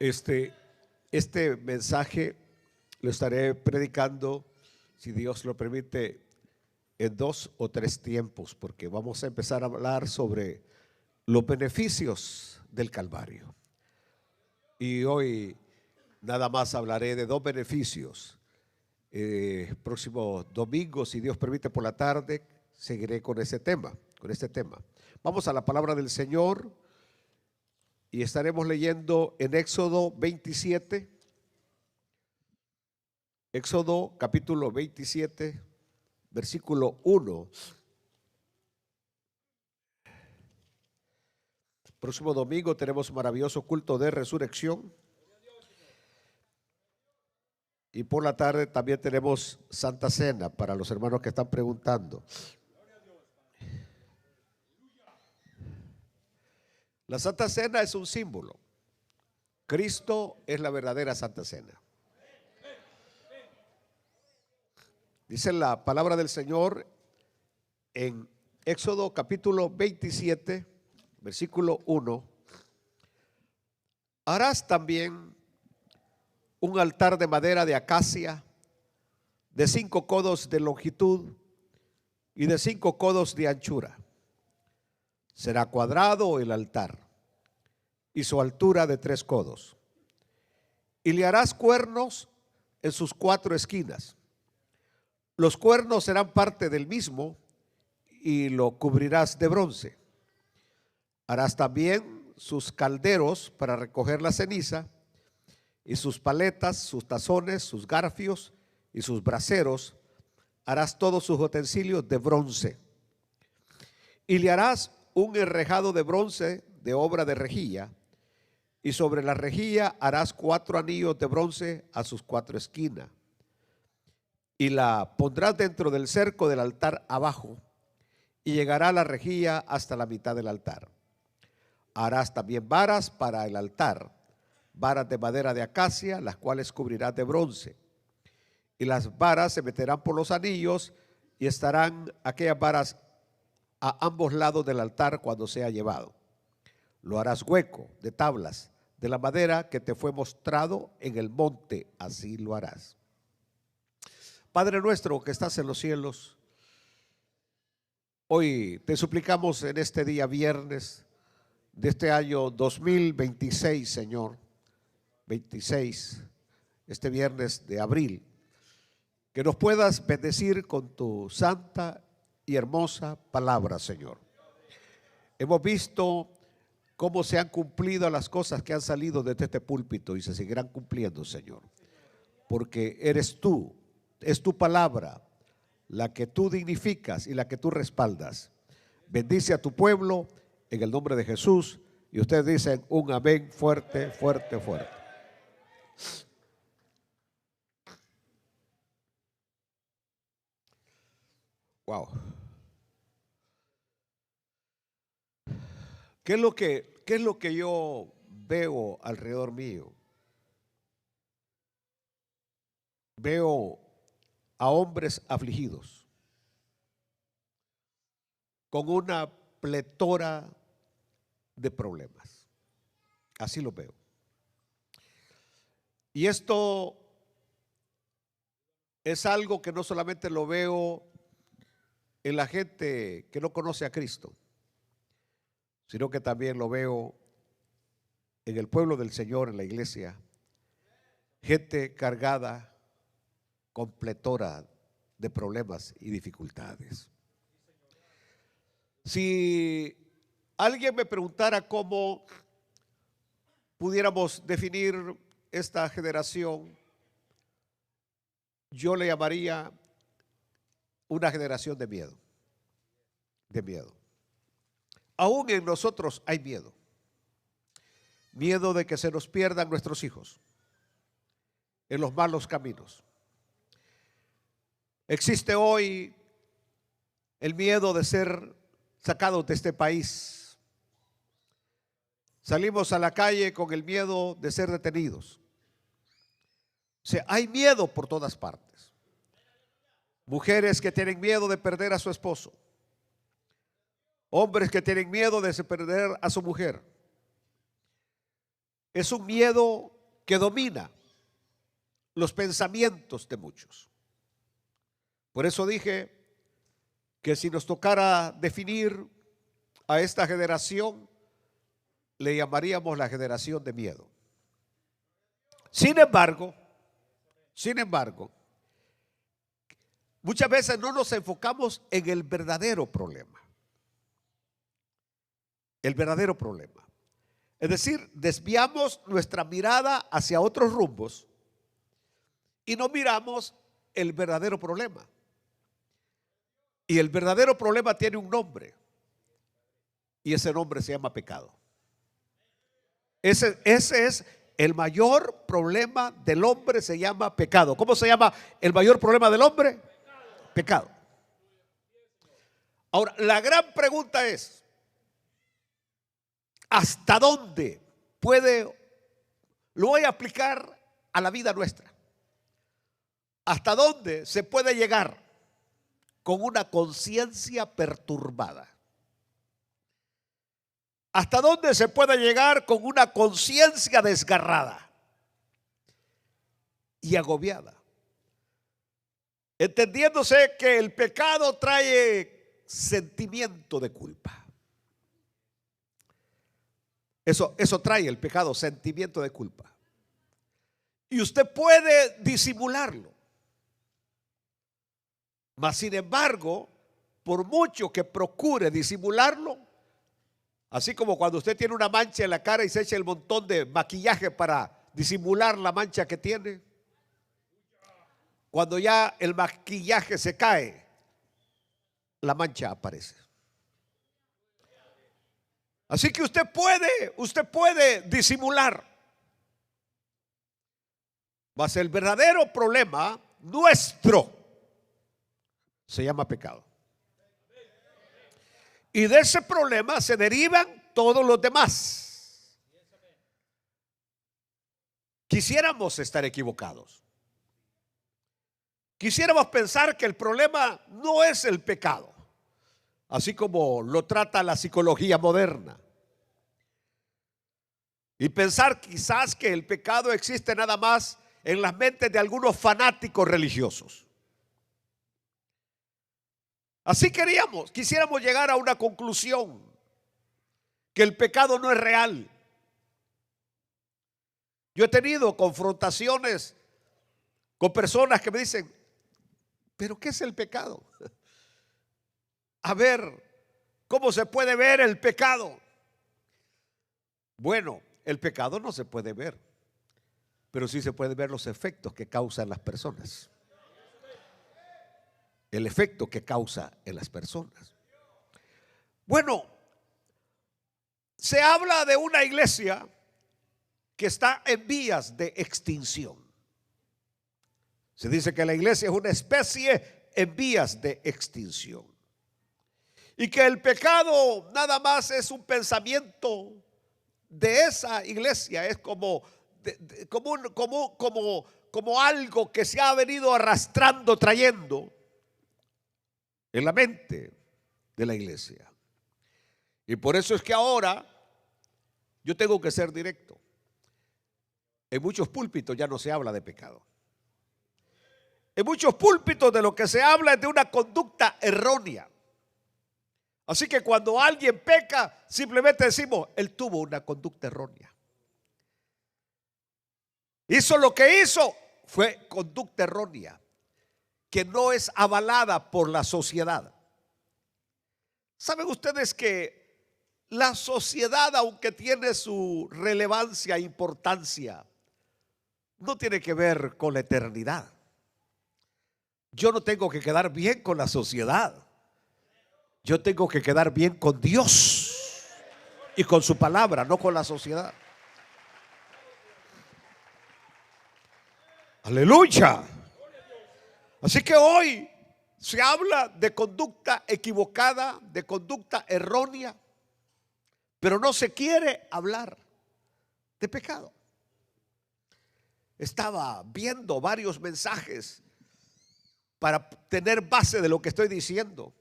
Este, este mensaje lo estaré predicando, si Dios lo permite, en 2 o 3 tiempos, porque vamos a empezar a hablar sobre los beneficios del Calvario. Y hoy nada más hablaré de 2 beneficios. Próximo domingo, si Dios permite, por la tarde, seguiré con ese tema, con este tema. Vamos a la palabra del Señor y estaremos leyendo en Éxodo 27. Éxodo capítulo 27, versículo 1. Próximo domingo tenemos maravilloso culto de resurrección. Y por la tarde también tenemos Santa Cena para los hermanos que están preguntando. La Santa Cena es un símbolo. Cristo es la verdadera Santa Cena. Dice la palabra del Señor en Éxodo capítulo 27, versículo 1. Harás también un altar de madera de acacia de 5 codos de longitud y de 5 codos de anchura. Será cuadrado el altar y su altura de 3 codos. Y le harás cuernos en sus 4 esquinas. Los cuernos serán parte del mismo y lo cubrirás de bronce. Harás también sus calderos para recoger la ceniza, y sus paletas, sus tazones, sus garfios y sus braseros. Harás todos sus utensilios de bronce. Y le harás un enrejado de bronce de obra de rejilla, y sobre la rejilla harás 4 anillos de bronce a sus 4 esquinas. Y la pondrás dentro del cerco del altar abajo, y llegará la rejilla hasta la mitad del altar. Harás también varas para el altar, varas de madera de acacia, las cuales cubrirás de bronce. Y las varas se meterán por los anillos, y estarán aquellas varas a ambos lados del altar cuando sea llevado. Lo harás hueco de tablas de la madera que te fue mostrado en el monte, así lo harás. Padre nuestro que estás en los cielos, hoy te suplicamos en este día viernes de este año 2026, Señor, 26, este viernes de abril, que nos puedas bendecir con tu santa y hermosa palabra, Señor. Hemos visto cómo se han cumplido las cosas que han salido desde este púlpito y se seguirán cumpliendo, Señor, porque eres tú, es tu palabra la que tú dignificas y la que tú respaldas. Bendice a tu pueblo en el nombre de Jesús, y ustedes dicen un amén fuerte, fuerte, fuerte. Wow. ¿Qué es lo que yo veo alrededor mío? Veo a hombres afligidos con una pletora de problemas. Así lo veo. Y esto es algo que no solamente lo veo en la gente que no conoce a Cristo, sino que también lo veo en el pueblo del Señor, en la iglesia, gente cargada con pletora de problemas y dificultades. Si alguien me preguntara cómo pudiéramos definir esta generación, yo le llamaría una generación de miedo, de miedo. Aún en nosotros hay miedo. Miedo de que se nos pierdan nuestros hijos en los malos caminos. Existe hoy el miedo de ser sacados de este país. Salimos a la calle con el miedo de ser detenidos. O sea, hay miedo por todas partes. Mujeres que tienen miedo de perder a su esposo. Hombres que tienen miedo de perder a su mujer. es un miedo que domina los pensamientos de muchos. Por eso dije que si nos tocara definir a esta generación, le llamaríamos la generación de miedo. Sin embargo, muchas veces no nos enfocamos en el verdadero problema. El verdadero problema. Es decir, desviamos nuestra mirada hacia otros rumbos y no miramos el verdadero problema. Y el verdadero problema tiene un nombre. Y ese nombre se llama pecado. Ese es el mayor problema del hombre, se llama pecado. ¿Cómo se llama el mayor problema del hombre? Pecado. Ahora, la gran pregunta es, ¿hasta dónde lo voy a aplicar a la vida nuestra? ¿Hasta dónde se puede llegar con una conciencia perturbada? ¿Hasta dónde se puede llegar con una conciencia desgarrada y agobiada? Entendiéndose que el pecado trae sentimiento de culpa. Eso trae el pecado, sentimiento de culpa. Y usted puede disimularlo. Mas sin embargo, por mucho que procure disimularlo, así como cuando usted tiene una mancha en la cara y se echa el montón de maquillaje para disimular la mancha que tiene, cuando ya el maquillaje se cae, la mancha aparece. Así que usted puede disimular. Mas el verdadero problema nuestro se llama pecado. Y de ese problema se derivan todos los demás. Quisiéramos estar equivocados. Quisiéramos pensar que el problema no es el pecado, así como lo trata la psicología moderna. Y pensar quizás que el pecado existe nada más en las mentes de algunos fanáticos religiosos. Así quisiéramos llegar a una conclusión, que el pecado no es real. Yo he tenido confrontaciones con personas que me dicen, ¿pero qué es el pecado? A ver, ¿cómo se puede ver el pecado? Bueno, el pecado no se puede ver, pero sí se pueden ver los efectos que causan las personas. El efecto que causa en las personas. Bueno, se habla de una iglesia que está en vías de extinción. Se dice que la iglesia es una especie en vías de extinción. Y que el pecado nada más es un pensamiento de esa iglesia. Es como algo que se ha venido arrastrando, trayendo en la mente de la iglesia. Y por eso es que ahora yo tengo que ser directo. En muchos púlpitos ya no se habla de pecado. En muchos púlpitos de lo que se habla es de una conducta errónea. Así que cuando alguien peca, simplemente decimos, él tuvo una conducta errónea. Hizo lo que hizo, fue conducta errónea, que no es avalada por la sociedad. ¿Saben ustedes que la sociedad, aunque tiene su relevancia e importancia, no tiene que ver con la eternidad? Yo no tengo que quedar bien con la sociedad. Yo tengo que quedar bien con Dios y con su palabra, no con la sociedad. Aleluya. Así que hoy se habla de conducta equivocada, de conducta errónea, pero no se quiere hablar de pecado. Estaba viendo varios mensajes para tener base de lo que estoy diciendo.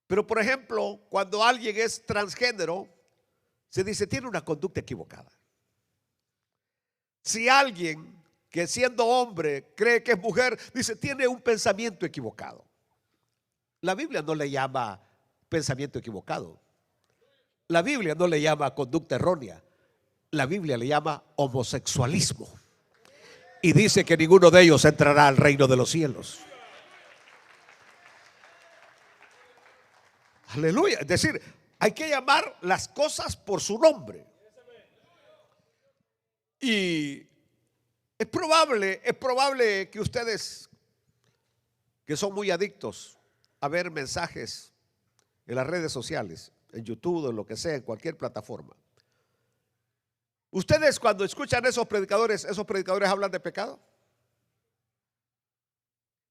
Pero por ejemplo, cuando alguien es transgénero, se dice tiene una conducta equivocada. Si alguien que siendo hombre cree que es mujer, dice, tiene un pensamiento equivocado. La Biblia no le llama pensamiento equivocado. La Biblia no le llama conducta errónea. La Biblia le llama homosexualismo. Y dice que ninguno de ellos entrará al reino de los cielos. Aleluya. Es decir, hay que llamar las cosas por su nombre. Y es probable que ustedes, que son muy adictos a ver mensajes en las redes sociales, en YouTube o en lo que sea, en cualquier plataforma, ustedes cuando escuchan esos predicadores hablan de pecado.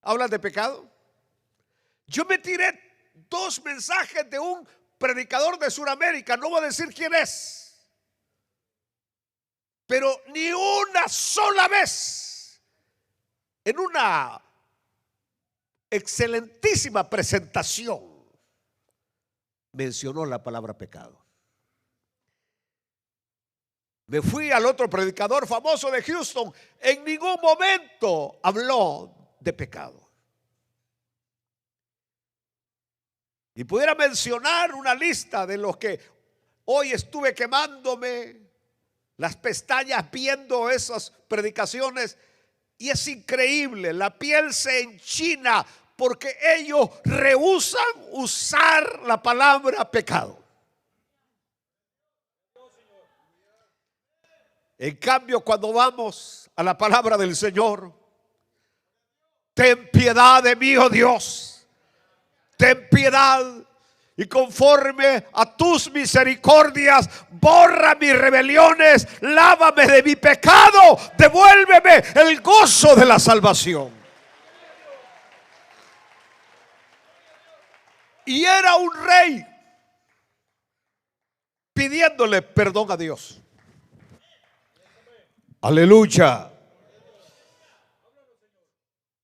¿Hablan de pecado? Yo me tiré 2 mensajes de un predicador de Sudamérica, no voy a decir quién es, pero ni una sola vez en una excelentísima presentación mencionó la palabra pecado. Me fui al otro predicador famoso de Houston, en ningún momento habló de pecado. Y pudiera mencionar una lista de los que hoy estuve quemándome las pestañas viendo esas predicaciones, y es increíble, la piel se enchina porque ellos rehúsan usar la palabra pecado. En cambio, cuando vamos a la palabra del Señor, ten piedad de mí, oh Dios, ten piedad, y conforme a tus misericordias, borra mis rebeliones, lávame de mi pecado, devuélveme el gozo de la salvación. Y era un rey pidiéndole perdón a Dios. Aleluya.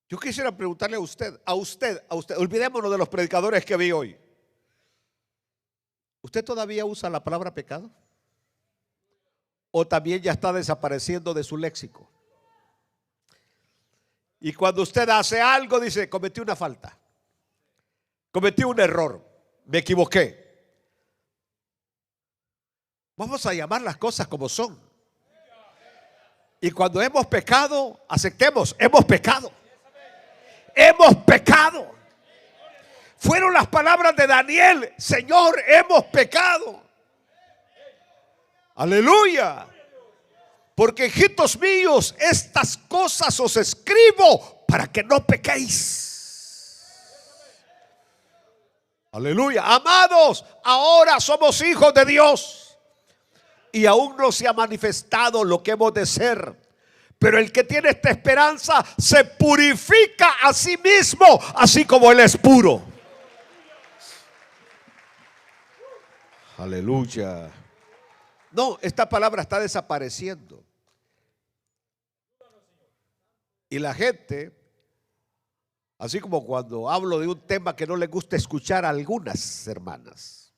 Yo quisiera preguntarle a usted, olvidémonos de los predicadores que vi hoy. ¿Usted todavía usa la palabra pecado? ¿O también ya está desapareciendo de su léxico? Y cuando usted hace algo, dice, cometí una falta, cometí un error, me equivoqué. Vamos a llamar las cosas como son. Y cuando hemos pecado, aceptemos, hemos pecado. Hemos pecado. Fueron las palabras de Daniel: Señor, hemos pecado. Aleluya. Porque, hijitos míos, estas cosas os escribo para que no pequéis. Aleluya. Amados, ahora somos hijos de Dios y aún no se ha manifestado lo que hemos de ser. Pero el que tiene esta esperanza se purifica a sí mismo, así como Él es puro. Aleluya. No, esta palabra está desapareciendo. Y la gente, así como cuando hablo de un tema que no les gusta escuchar a algunas hermanas,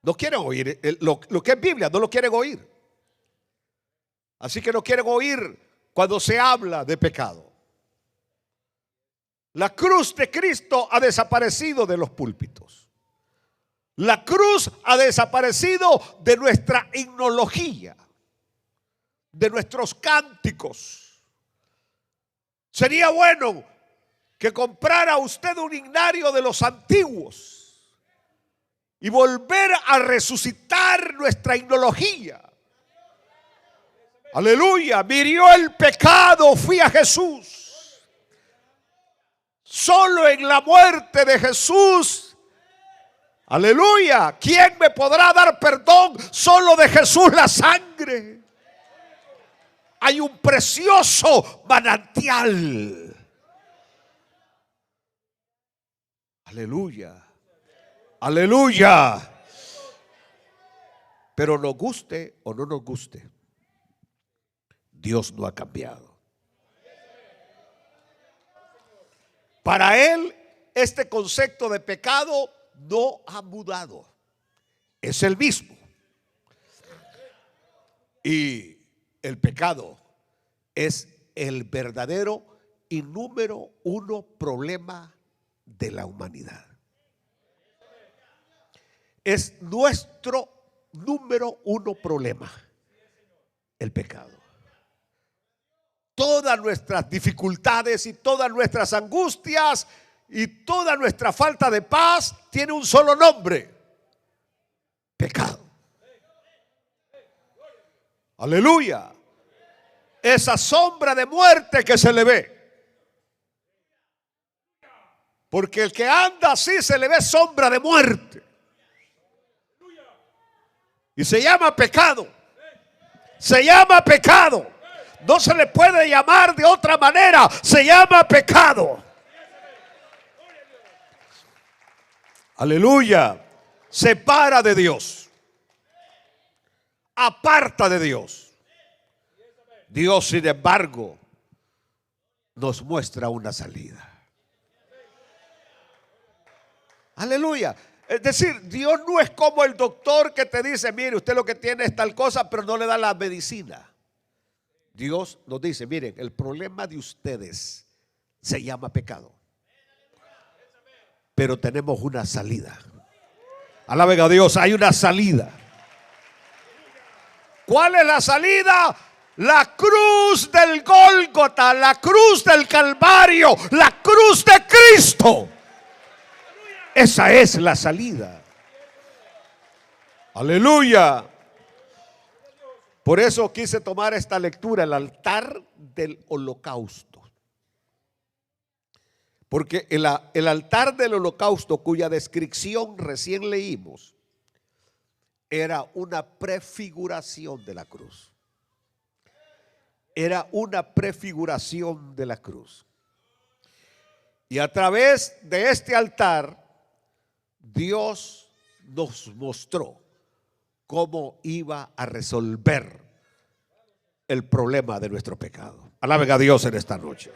no quieren oír lo que es Biblia, no lo quieren oír. Así que no quieren oír cuando se habla de pecado. La cruz de Cristo ha desaparecido de los púlpitos. La cruz ha desaparecido de nuestra himnología, de nuestros cánticos. Sería bueno que comprara usted un himnario de los antiguos y volver a resucitar nuestra himnología. Aleluya. Me hirió el pecado, fui a Jesús. Solo en la muerte de Jesús, aleluya, ¿quién me podrá dar perdón? Solo de Jesús la sangre. Hay un precioso manantial. Aleluya. Aleluya. Pero nos guste o no nos guste, Dios no ha cambiado. Para Él, este concepto de pecado no ha mudado. Es el mismo. Y el pecado es el verdadero y número uno problema de la humanidad. Es nuestro número uno problema, el pecado. Todas nuestras dificultades y todas nuestras angustias y toda nuestra falta de paz tiene un solo nombre: pecado. Aleluya. Esa sombra de muerte que se le ve. Porque el que anda así se le ve sombra de muerte. Y se llama pecado. Se llama pecado. No se le puede llamar de otra manera. Se llama pecado. Aleluya. Separa de Dios. Aparta de Dios. Dios, sin embargo, nos muestra una salida. Aleluya. Es decir, Dios no es como el doctor que te dice: mire, usted lo que tiene es tal cosa, pero no le da la medicina. Dios nos dice: miren, el problema de ustedes se llama pecado, pero tenemos una salida. Alaben a Dios, hay una salida. ¿Cuál es la salida? La cruz del Gólgota, la cruz del Calvario, la cruz de Cristo. Esa es la salida. Aleluya. Por eso quise tomar esta lectura, el altar del holocausto. Porque el altar del holocausto, cuya descripción recién leímos, era una prefiguración de la cruz. Era una prefiguración de la cruz. Y a través de este altar, Dios nos mostró cómo iba a resolver el problema de nuestro pecado. Alaben a Dios en esta noche.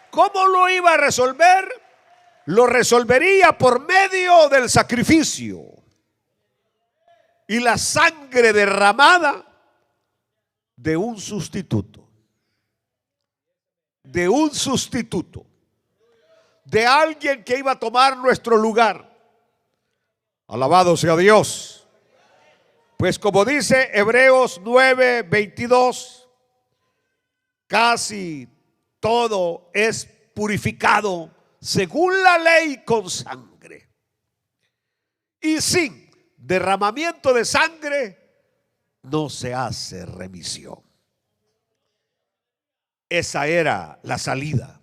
¿Cómo lo iba a resolver? Lo resolvería por medio del sacrificio y la sangre derramada de un sustituto. De un sustituto. De alguien que iba a tomar nuestro lugar. Alabado sea Dios. Pues como dice Hebreos 9:22, casi todo es purificado según la ley con sangre. Y sin derramamiento de sangre no se hace remisión. Esa era la salida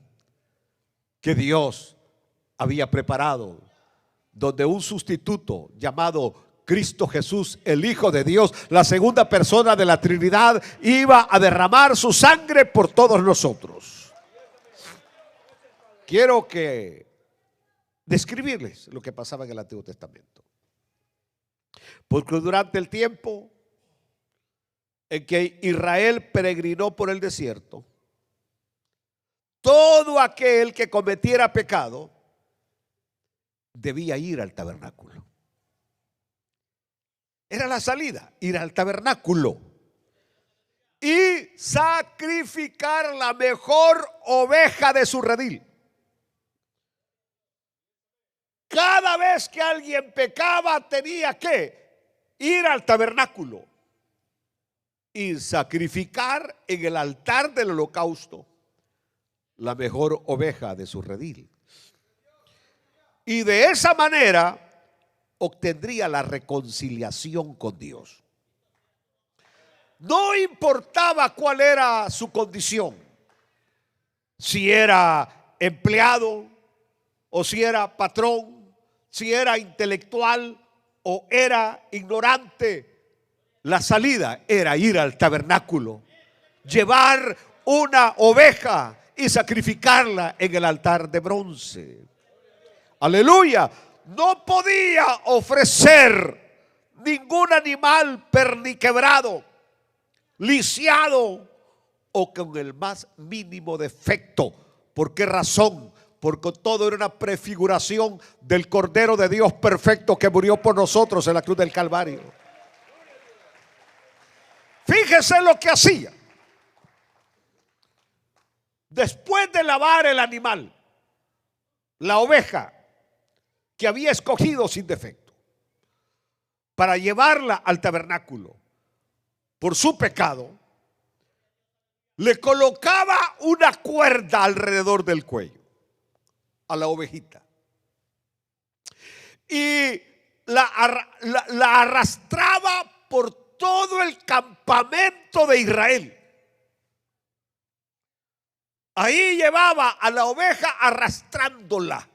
que Dios había preparado, donde un sustituto llamado Cristo Jesús, el Hijo de Dios, la segunda persona de la Trinidad, iba a derramar su sangre por todos nosotros. Quiero describirles lo que pasaba en el Antiguo Testamento. Porque durante el tiempo en que Israel peregrinó por el desierto, todo aquel que cometiera pecado debía ir al tabernáculo. Era la salida, ir al tabernáculo y sacrificar la mejor oveja de su redil. Cada vez que alguien pecaba tenía que ir al tabernáculo y sacrificar en el altar del holocausto la mejor oveja de su redil. Y de esa manera obtendría la reconciliación con Dios. No importaba cuál era su condición, si era empleado o si era patrón, si era intelectual o era ignorante. La salida era ir al tabernáculo, llevar una oveja y sacrificarla en el altar de bronce. Aleluya. No podía ofrecer ningún animal perniquebrado, lisiado o con el más mínimo defecto. ¿Por qué razón? Porque todo era una prefiguración del Cordero de Dios perfecto que murió por nosotros en la cruz del Calvario. fíjese lo que hacía. Después de lavar el animal, la oveja que había escogido sin defecto, para llevarla al tabernáculo por su pecado, le colocaba una cuerda alrededor del cuello a la ovejita y la arrastraba por todo el campamento de Israel. Ahí llevaba a la oveja arrastrándola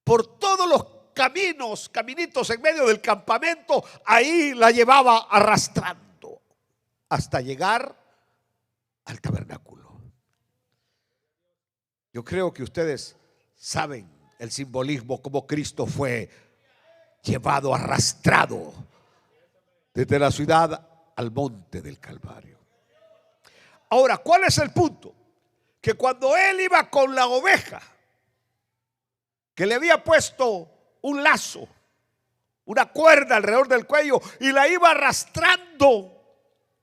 por todos los caminitos en medio del campamento. Ahí la llevaba arrastrando hasta llegar al tabernáculo. Yo creo que ustedes saben el simbolismo, como Cristo fue llevado arrastrado desde la ciudad al monte del Calvario. Ahora, ¿cuál es el punto? Que cuando él iba con la oveja, que le había puesto un lazo, una cuerda alrededor del cuello, y la iba arrastrando,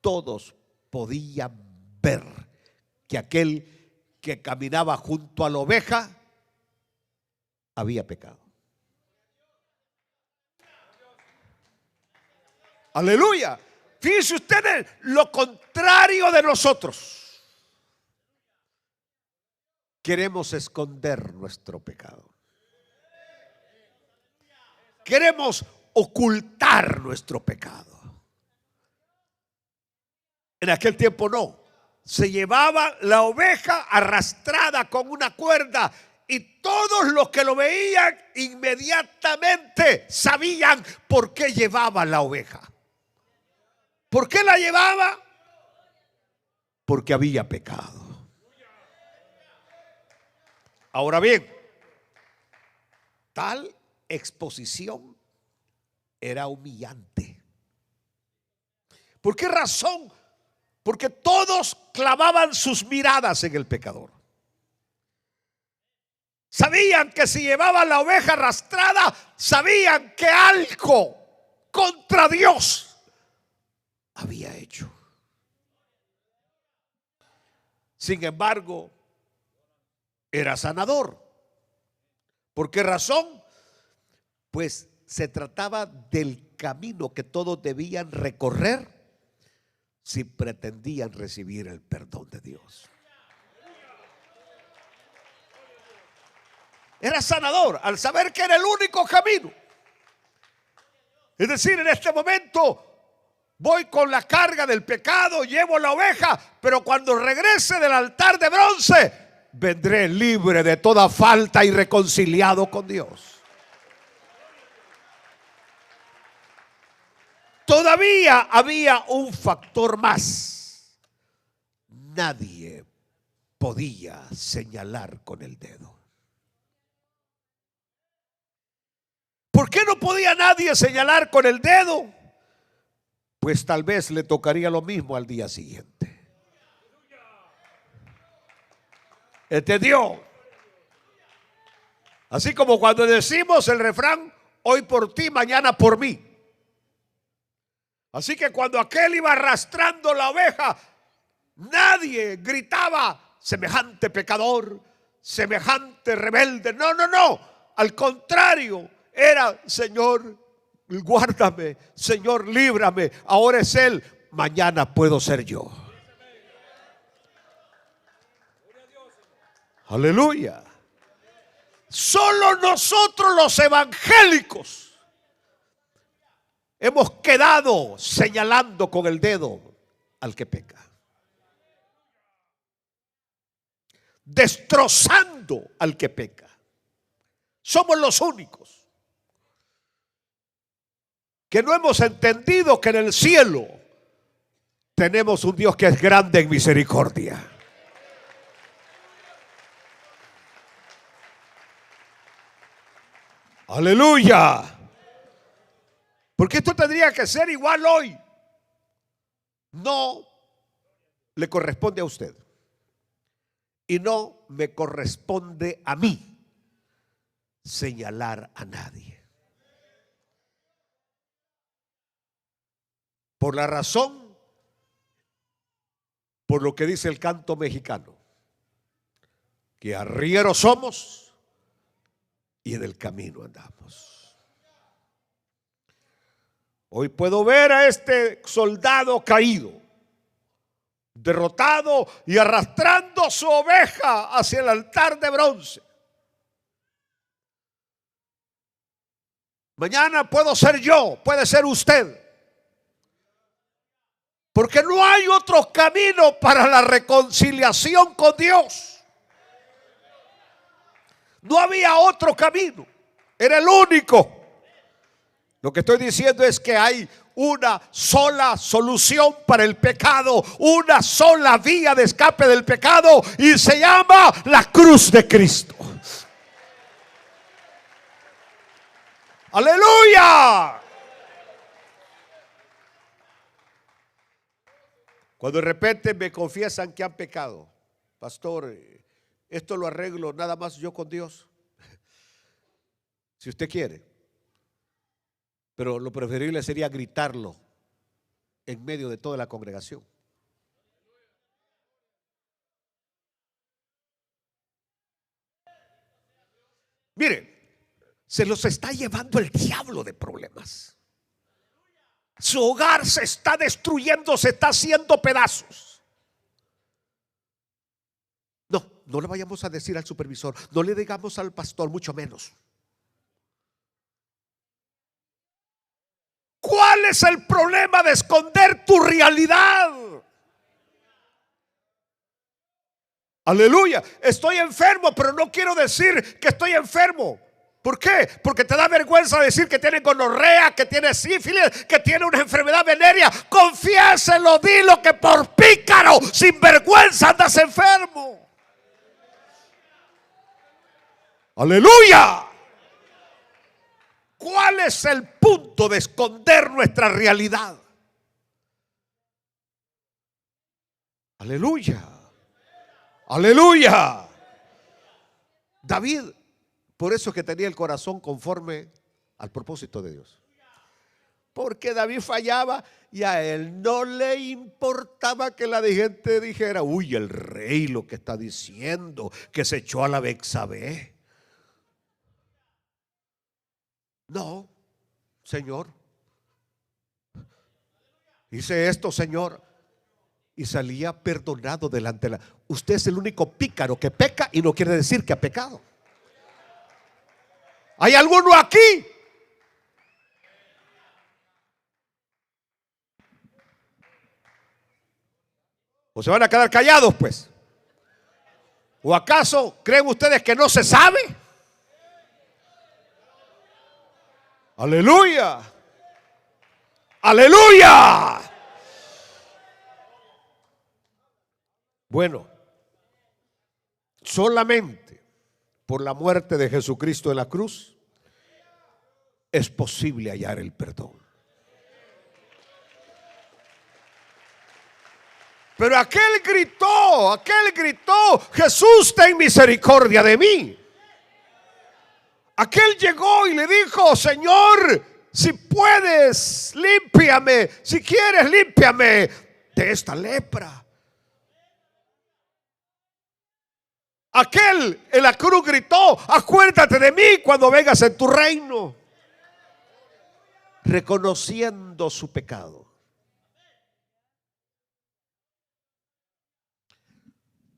todos podían ver que aquel que caminaba junto a la oveja había pecado. Aleluya. Fíjense ustedes lo contrario de nosotros. Queremos esconder nuestro pecado. Queremos ocultar nuestro pecado. En aquel tiempo no. Se llevaba la oveja arrastrada con una cuerda y todos los que lo veían inmediatamente sabían por qué llevaba la oveja. ¿Por qué la llevaba? Porque había pecado. Ahora bien, tal exposición era humillante. ¿Por qué razón? Porque todos clavaban sus miradas en el pecador. Sabían que si llevaban la oveja arrastrada, sabían que algo contra Dios había hecho. Sin embargo, era sanador. ¿Por qué razón? Pues se trataba del camino que todos debían recorrer si pretendían recibir el perdón de Dios. Era sanador al saber que era el único camino. Es decir, en este momento voy con la carga del pecado, llevo la oveja, pero cuando regrese del altar de bronce, vendré libre de toda falta y reconciliado con Dios. Todavía había un factor más. Nadie podía señalar con el dedo. ¿Por qué no podía nadie señalar con el dedo? Pues tal vez le tocaría lo mismo al día siguiente. ¿Entendió? Así como cuando decimos el refrán, hoy por ti, mañana por mí. Así que cuando aquel iba arrastrando la oveja, nadie gritaba semejante pecador, semejante rebelde. No, no, no. Al contrario, era Señor, guárdame, Señor, líbrame. Ahora es Él, mañana puedo ser yo. Aleluya. Solo nosotros los evangélicos hemos quedado señalando con el dedo al que peca, destrozando al que peca. Somos los únicos que no hemos entendido que en el cielo tenemos un Dios que es grande en misericordia. Aleluya. Porque esto tendría que ser igual hoy. No le corresponde a usted y no me corresponde a mí señalar a nadie. Por la razón por lo que dice el canto mexicano, que arrieros somos y en el camino andamos. Hoy puedo ver a este soldado caído, derrotado y arrastrando su oveja hacia el altar de bronce. Mañana puedo ser yo, puede ser usted. Porque no hay otro camino para la reconciliación con Dios. No había otro camino, era el único. Lo que estoy diciendo es que hay una sola solución para el pecado, una sola vía de escape del pecado, y se llama la cruz de Cristo. ¡Aleluya! Cuando de repente me confiesan que han pecado, pastor, esto lo arreglo nada más yo con Dios. Si usted quiere. Pero lo preferible sería gritarlo en medio de toda la congregación. Mire, se los está llevando el diablo de problemas. Su hogar se está destruyendo, se está haciendo pedazos. No le vayamos a decir al supervisor, no le digamos al pastor, mucho menos. ¿Cuál es el problema de esconder tu realidad? Aleluya. Estoy enfermo, pero no quiero decir que estoy enfermo. ¿Por qué? Porque te da vergüenza decir que tiene gonorrea, que tiene sífilis, que tiene una enfermedad venérea. Confiéselo, dilo que por pícaro, sin vergüenza andas enfermo. Aleluya. ¿Cuál es el punto de esconder nuestra realidad? Aleluya. Aleluya. David, por eso que tenía el corazón conforme al propósito de Dios. Porque David fallaba y a él no le importaba que la gente dijera, uy, el rey lo que está diciendo, que se echó a la Betsabé. No, Señor, hice esto, Señor, y salía perdonado delante de la. Usted es el único pícaro que peca y no quiere decir que ha pecado. ¿Hay alguno aquí? ¿O se van a quedar callados, pues? ¿O acaso creen ustedes que no se sabe? Aleluya. Aleluya. Bueno, solamente por la muerte de Jesucristo en la cruz es posible hallar el perdón. Pero aquel gritó, Jesús, ten misericordia de mí. Aquel llegó y le dijo, Señor, si puedes, límpiame, si quieres, límpiame de esta lepra. Aquel en la cruz gritó, acuérdate de mí cuando vengas en tu reino, reconociendo su pecado.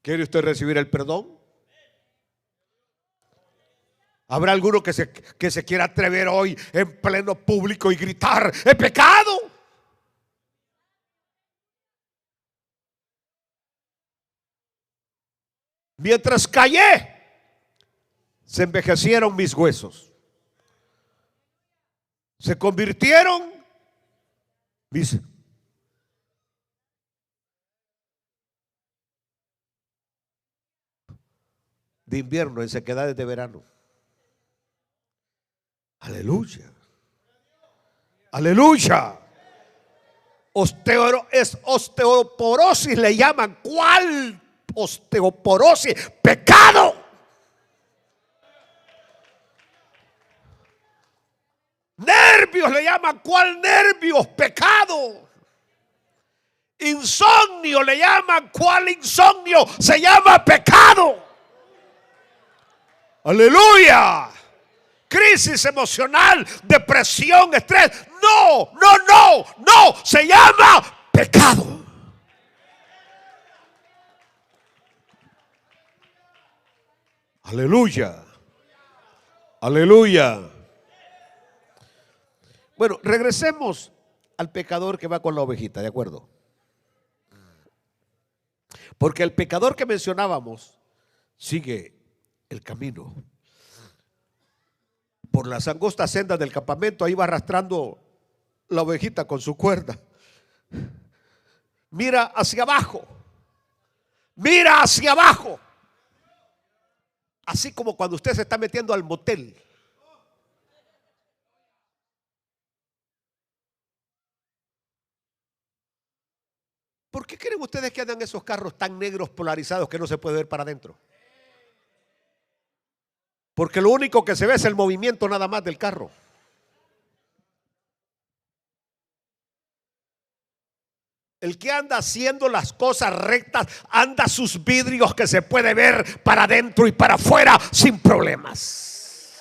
¿Quiere usted recibir el perdón? ¿Habrá alguno que se quiera atrever hoy en pleno público y gritar, he pecado? Mientras callé, se envejecieron mis huesos. Se convirtieron mis de invierno en sequedades de verano. Aleluya. Aleluya. Osteoporosis le llaman. ¿Cuál osteoporosis? Pecado. Nervios le llaman. ¿Cuál nervios? Pecado. Insomnio le llaman. ¿Cuál insomnio? Se llama pecado. Aleluya. Crisis emocional, depresión, estrés. No, no, no, no. Se llama pecado. Aleluya. Aleluya. Bueno, regresemos al pecador que va con la ovejita, ¿de acuerdo? Porque el pecador que mencionábamos sigue el camino por las angostas sendas del campamento. Ahí va arrastrando la ovejita con su cuerda. Mira hacia abajo. Mira hacia abajo. Así como cuando usted se está metiendo al motel. ¿Por qué creen ustedes que andan esos carros tan negros polarizados que no se puede ver para adentro? Porque lo único que se ve es el movimiento nada más del carro. El que anda haciendo las cosas rectas, anda sus vidrios que se puede ver para adentro y para afuera sin problemas.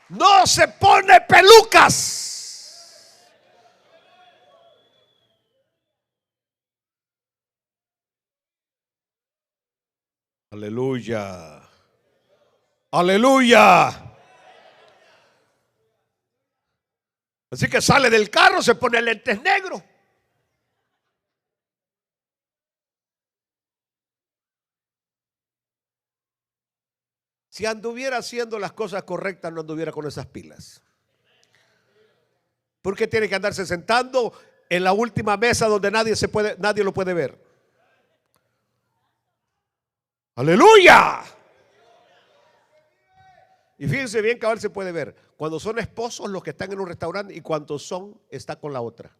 No se pone pelucas. Aleluya. Aleluya. Así que sale del carro, se pone lentes negros. Si anduviera haciendo las cosas correctas, no anduviera con esas pilas. ¿Por qué tiene que andarse sentando en la última mesa donde nadie lo puede ver? Aleluya. Y fíjense bien que ahora se puede ver cuando son esposos los que están en un restaurante y cuántos son está con la otra.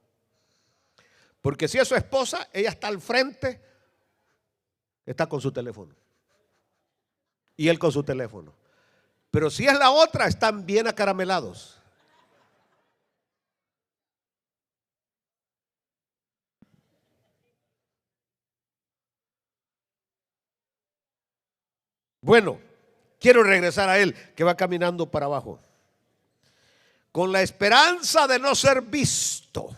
Porque si es su esposa, ella está al frente, está con su teléfono. Y él con su teléfono. Pero si es la otra, están bien acaramelados. Bueno, quiero regresar a él que va caminando para abajo. Con la esperanza de no ser visto.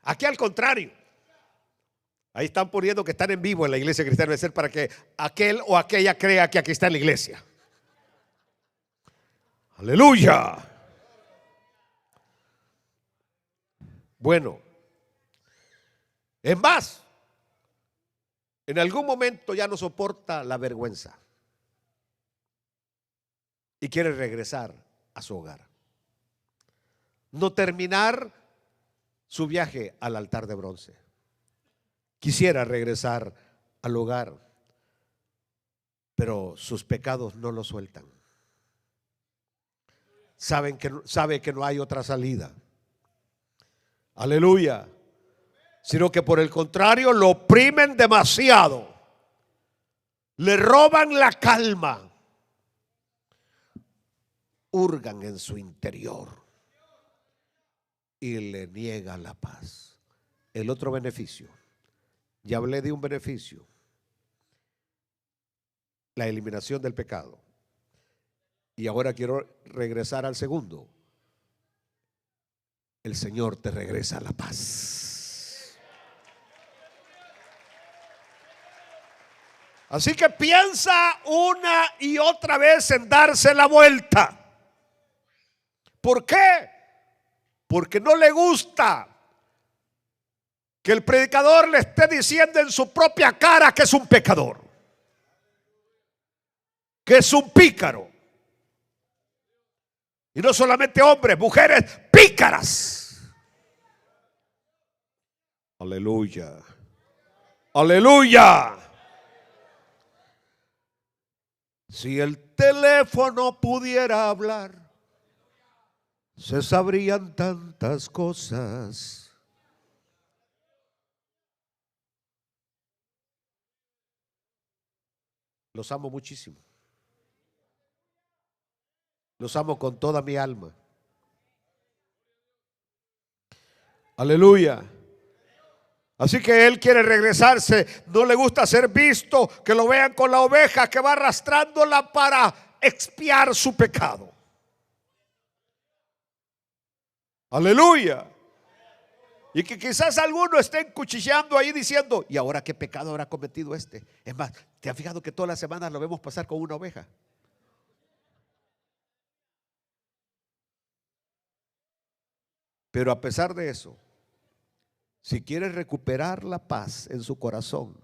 Aquí al contrario. Ahí están poniendo que están en vivo en la iglesia cristiana de ser para que aquel o aquella crea que aquí está en la iglesia. Aleluya. Bueno, es más, en algún momento ya no soporta la vergüenza y quiere regresar a su hogar. No terminar su viaje al altar de bronce. Quisiera regresar al hogar, pero sus pecados no lo sueltan. Sabe que no hay otra salida. Aleluya. Sino que por el contrario lo oprimen demasiado. Le roban la calma. Hurgan en su interior y le niegan la paz. El otro beneficio. Ya hablé de un beneficio. La eliminación del pecado. Y ahora quiero regresar al segundo. El Señor te regresa la paz. Así que piensa una y otra vez en darse la vuelta. ¿Por qué? Porque no le gusta que el predicador le esté diciendo en su propia cara que es un pecador, que es un pícaro. Y no solamente hombres, mujeres pícaras. Aleluya. Aleluya. Si el teléfono pudiera hablar, se sabrían tantas cosas. Los amo muchísimo. Los amo con toda mi alma. Aleluya. Así que él quiere regresarse. No le gusta ser visto, que lo vean con la oveja que va arrastrándola para expiar su pecado. Aleluya. Y que quizás alguno esté cuchillando ahí diciendo: ¿y ahora qué pecado habrá cometido este? Es más, ¿te has fijado que todas las semanas lo vemos pasar con una oveja? Pero a pesar de eso, si quiere recuperar la paz en su corazón,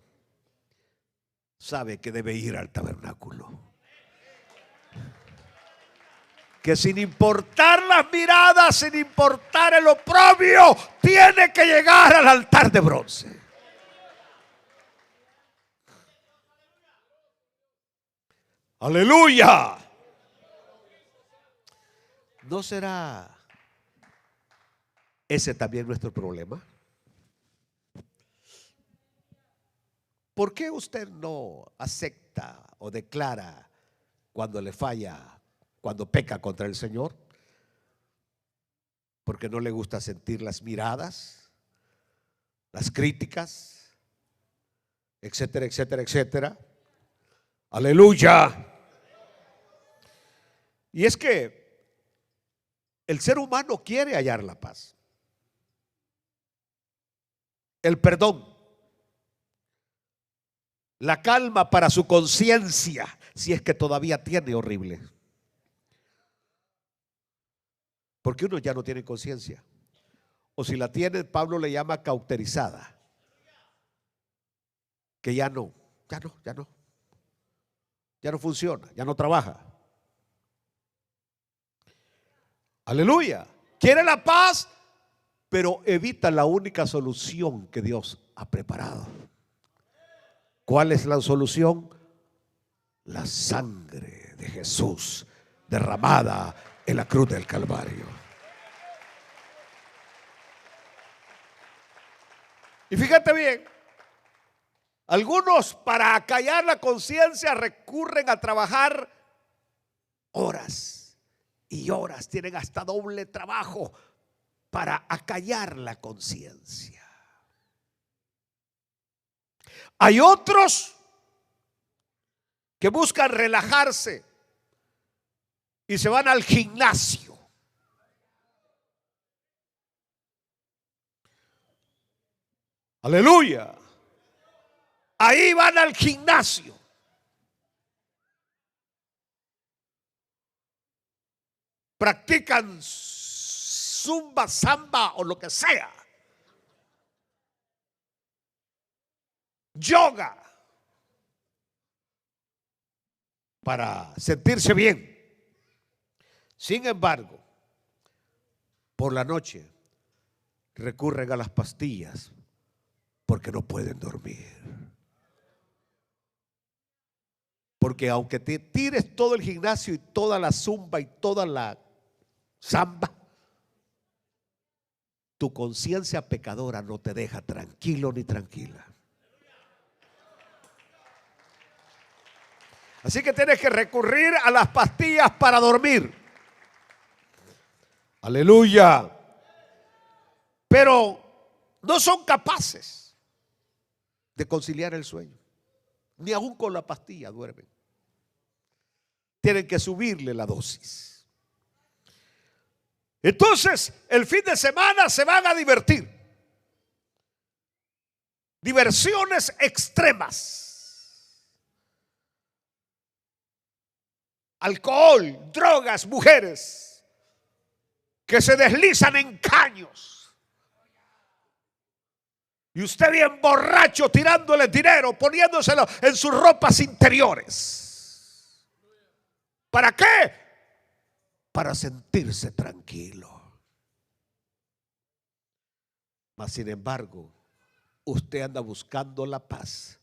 sabe que debe ir al tabernáculo. Que sin importar las miradas, sin importar el oprobio, tiene que llegar al altar de bronce. Aleluya. ¿No será ese también nuestro problema? ¿Por qué usted no acepta o declara cuando le falla, cuando peca contra el Señor? Porque no le gusta sentir las miradas, las críticas, etcétera, etcétera, etcétera. Aleluya. Y es que el ser humano quiere hallar la paz, el perdón, la calma para su conciencia, si es que todavía tiene horrible. Porque uno ya no tiene conciencia. O si la tiene, Pablo le llama cauterizada. Que ya no funciona, ya no trabaja. Aleluya. Quiere la paz, pero evita la única solución que Dios ha preparado. ¿Cuál es la solución? La sangre de Jesús derramada en la cruz del Calvario. Y fíjate bien, algunos para acallar la conciencia recurren a trabajar horas y horas, tienen hasta doble trabajo para acallar la conciencia. Hay otros que buscan relajarse y se van al gimnasio. Aleluya. Ahí van al gimnasio. Practican zumba, samba o lo que sea. Yoga. Para sentirse bien. Sin embargo, por la noche recurren a las pastillas porque no pueden dormir. Porque aunque te tires todo el gimnasio y toda la zumba y toda la samba, tu conciencia pecadora no te deja tranquilo ni tranquila. Así que tienes que recurrir a las pastillas para dormir. Aleluya. Pero no son capaces de conciliar el sueño. Ni aún con la pastilla duermen. Tienen que subirle la dosis. Entonces, el fin de semana se van a divertir. Diversiones extremas. Alcohol, drogas, mujeres que se deslizan en caños. Y usted bien borracho tirándole dinero, poniéndoselo en sus ropas interiores. ¿Para qué? Para sentirse tranquilo. Mas sin embargo, usted anda buscando la paz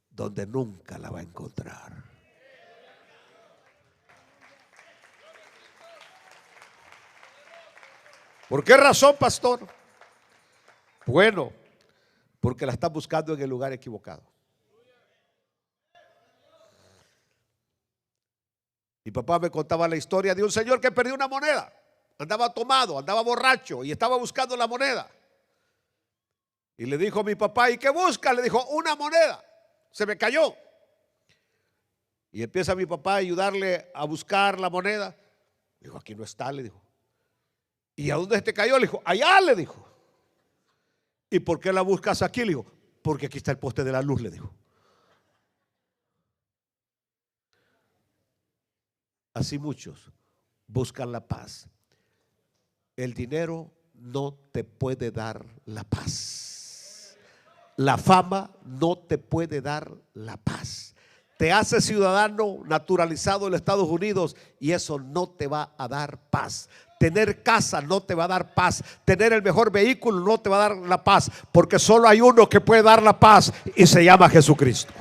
donde nunca la va a encontrar. ¿Por qué razón, pastor? Bueno, porque la está buscando en el lugar equivocado. Mi papá me contaba la historia de un señor que perdió una moneda. Andaba tomado, andaba borracho y estaba buscando la moneda. Y le dijo a mi papá, ¿y qué busca? Le dijo, una moneda. Se me cayó. Y empieza mi papá a ayudarle a buscar la moneda. Le dijo, aquí no está, le dijo. ¿Y a dónde se te cayó? Le dijo, allá, le dijo. ¿Y por qué la buscas aquí? Le dijo, porque aquí está el poste de la luz, le dijo. Así muchos buscan la paz. El dinero no te puede dar la paz. La fama no te puede dar la paz. Te hace ciudadano naturalizado en los Estados Unidos y eso no te va a dar paz. Tener casa no te va a dar paz. Tener el mejor vehículo no te va a dar la paz. Porque solo hay uno que puede dar la paz y se llama Jesucristo.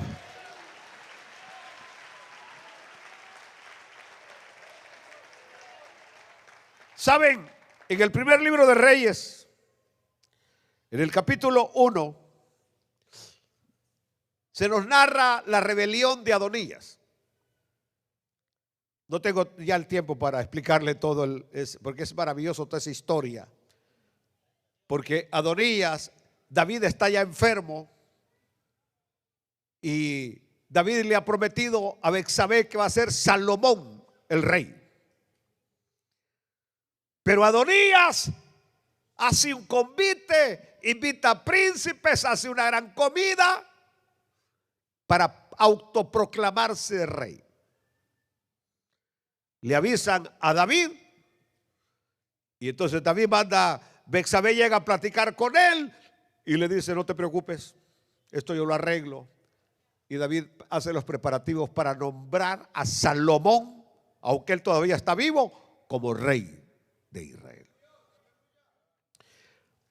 ¿Saben? En el primer libro de Reyes, en el capítulo 1, se nos narra la rebelión de Adonías. No tengo ya el tiempo para explicarle todo, porque es maravilloso toda esa historia. Porque Adonías, David está ya enfermo y David le ha prometido a Betsabé que va a ser Salomón el rey. Pero Adonías hace un convite, invita a príncipes, hace una gran comida para autoproclamarse rey. Le avisan a David y entonces David manda, Betsabé llega a platicar con él y le dice, no te preocupes, esto yo lo arreglo. Y David hace los preparativos para nombrar a Salomón, aunque él todavía está vivo, como rey de Israel.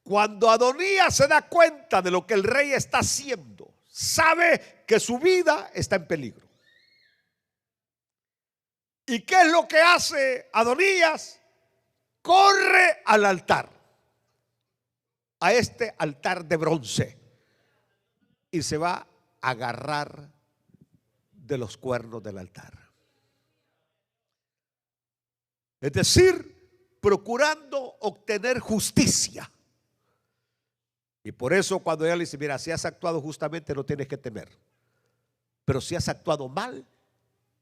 Cuando Adonías se da cuenta de lo que el rey está haciendo, sabe que su vida está en peligro. ¿Y qué es lo que hace Adonías? Corre al altar, a este altar de bronce, y se va a agarrar de los cuernos del altar. Es decir, procurando obtener justicia. Y por eso cuando ella le dice, mira, si has actuado justamente no tienes que temer, pero si has actuado mal,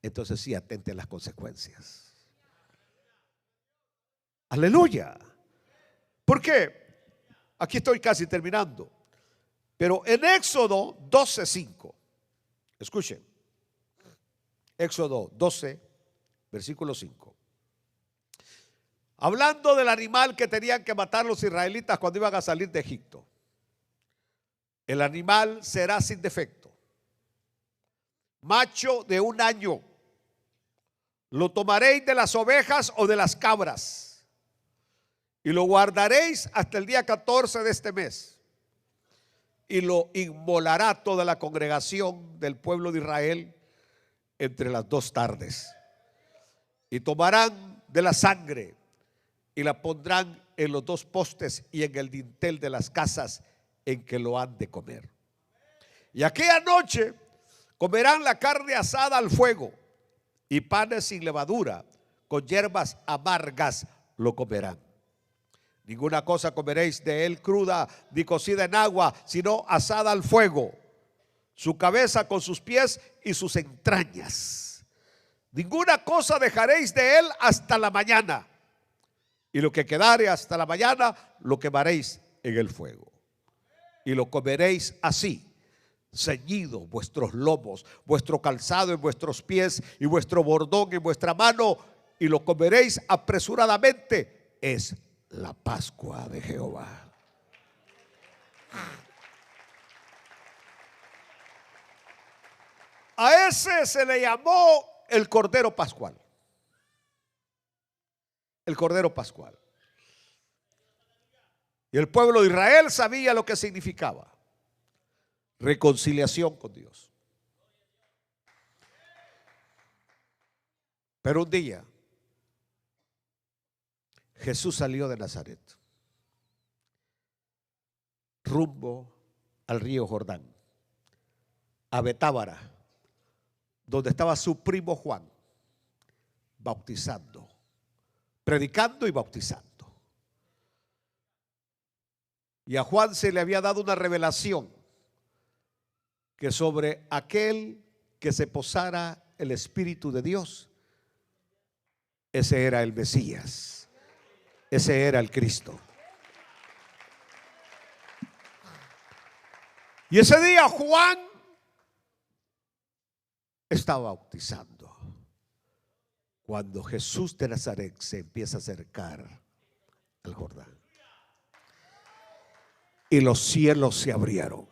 entonces sí atente a las consecuencias. Aleluya. ¿Por qué? Aquí estoy casi terminando. Pero en Éxodo 12:5, escuchen, Éxodo 12, versículo 5. Hablando del animal que tenían que matar los israelitas cuando iban a salir de Egipto. El animal será sin defecto, macho de 1 año. Lo tomaréis de las ovejas o de las cabras y lo guardaréis hasta el día 14 de este mes. Y lo inmolará toda la congregación del pueblo de Israel entre las 2 tardes. Y tomarán de la sangre y la pondrán en los 2 postes y en el dintel de las casas en que lo han de comer. Y aquella noche comerán la carne asada al fuego y panes sin levadura, con hierbas amargas lo comerán. Ninguna cosa comeréis de él cruda ni cocida en agua, sino asada al fuego, su cabeza con sus pies y sus entrañas. Ninguna cosa dejaréis de él hasta la mañana, y lo que quedare hasta la mañana lo quemaréis en el fuego. Y lo comeréis así, ceñido vuestros lomos, vuestro calzado en vuestros pies y vuestro bordón en vuestra mano, y lo comeréis apresuradamente. Es la Pascua de Jehová. A ese se le llamó el Cordero Pascual. El Cordero Pascual. Y el pueblo de Israel sabía lo que significaba reconciliación con Dios. Pero un día Jesús salió de Nazaret rumbo al río Jordán, a Betábara, donde estaba su primo Juan, bautizando, predicando y bautizando. Y a Juan se le había dado una revelación que sobre aquel que se posara el Espíritu de Dios, ese era el Mesías, ese era el Cristo. Y ese día Juan estaba bautizando, cuando Jesús de Nazaret se empieza a acercar al Jordán. Y los cielos se abrieron.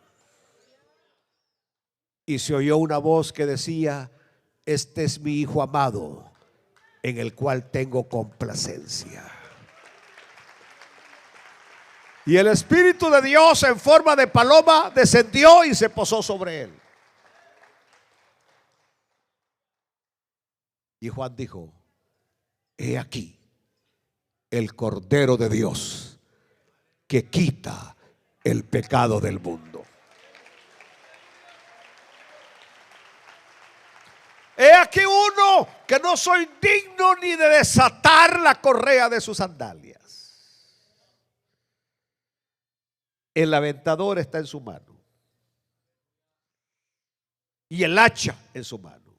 Y se oyó una voz que decía: este es mi Hijo amado, en el cual tengo complacencia. Y el Espíritu de Dios en forma de paloma descendió y se posó sobre él. Y Juan dijo: he aquí el Cordero de Dios que quita el pecado del mundo. He aquí uno que no soy digno ni de desatar la correa de sus sandalias. El aventador está en su mano y el hacha en su mano.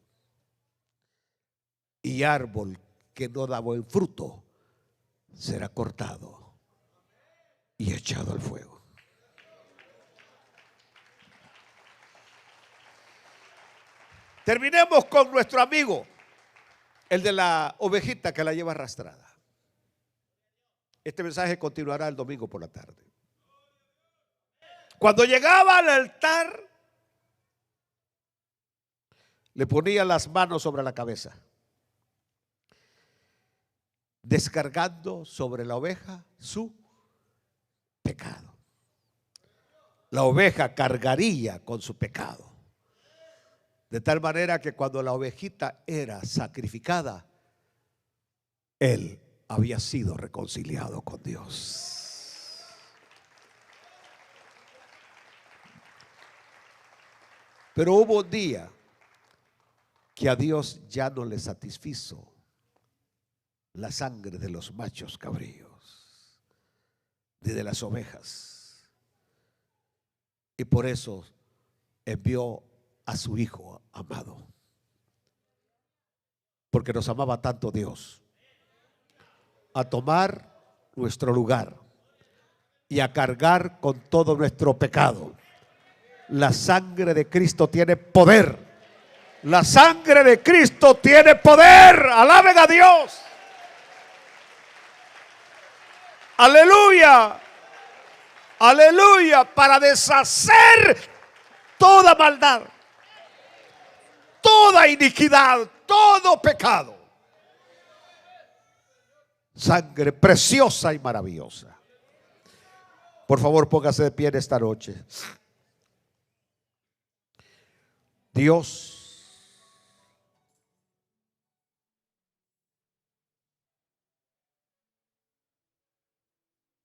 Y árbol que no da buen fruto será cortado y echado al fuego. Terminemos con nuestro amigo, el de la ovejita que la lleva arrastrada. Este mensaje continuará el domingo por la tarde. Cuando llegaba al altar, le ponía las manos sobre la cabeza, descargando sobre la oveja su pecado. La oveja cargaría con su pecado. De tal manera que cuando la ovejita era sacrificada, él había sido reconciliado con Dios. Pero hubo un día que a Dios ya no le satisfizo la sangre de los machos cabríos, ni de las ovejas. Y por eso envió a su Hijo amado, porque nos amaba tanto Dios, a tomar nuestro lugar y a cargar con todo nuestro pecado. La sangre de Cristo tiene poder. La sangre de Cristo tiene poder. Alaben a Dios. Aleluya. Aleluya. Para deshacer toda maldad, toda iniquidad, todo pecado. Sangre preciosa y maravillosa. Por favor, póngase de pie en esta noche. Dios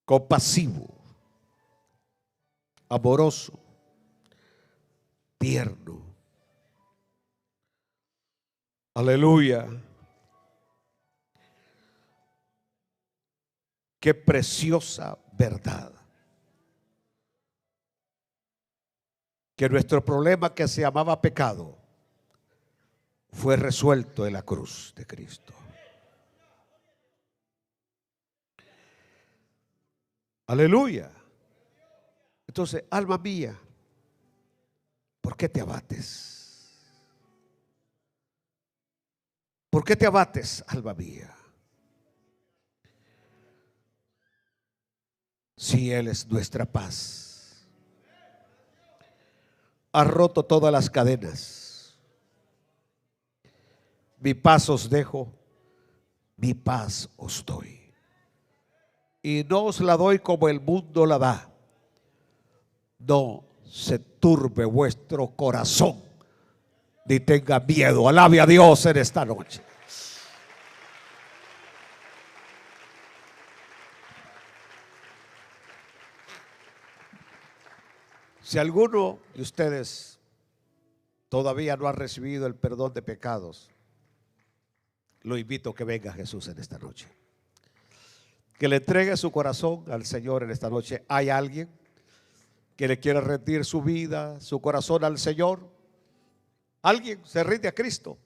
compasivo, amoroso, tierno. Aleluya. Qué preciosa verdad. Que nuestro problema, que se llamaba pecado, fue resuelto en la cruz de Cristo. Aleluya. Entonces, alma mía, ¿por qué te abates? ¿Por qué te abates, alma mía? Si Él es nuestra paz, ha roto todas las cadenas. Mi paz os dejo, mi paz os doy. Y no os la doy como el mundo la da. No se turbe vuestro corazón, ni tenga miedo. Alabe a Dios en esta noche. Si alguno de ustedes todavía no ha recibido el perdón de pecados, lo invito a que venga Jesús en esta noche, que le entregue su corazón al Señor en esta noche. ¿Hay alguien? que le quiere rendir su vida, su corazón al Señor. ¿Alguien se rinde a Cristo?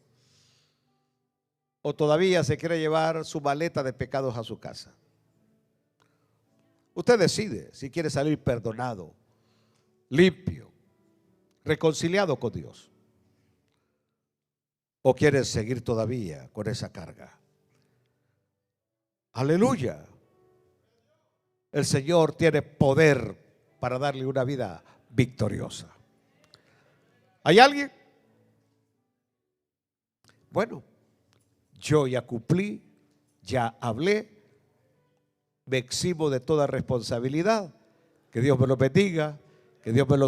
¿O todavía se quiere llevar su maleta de pecados a su casa? Usted decide si quiere salir perdonado, limpio, reconciliado con Dios, o quiere seguir todavía con esa carga. Aleluya. El Señor tiene poder para darle una vida victoriosa. ¿Hay alguien? Bueno, yo ya cumplí, ya hablé, me eximo de toda responsabilidad. Que Dios me lo bendiga, que Dios me lo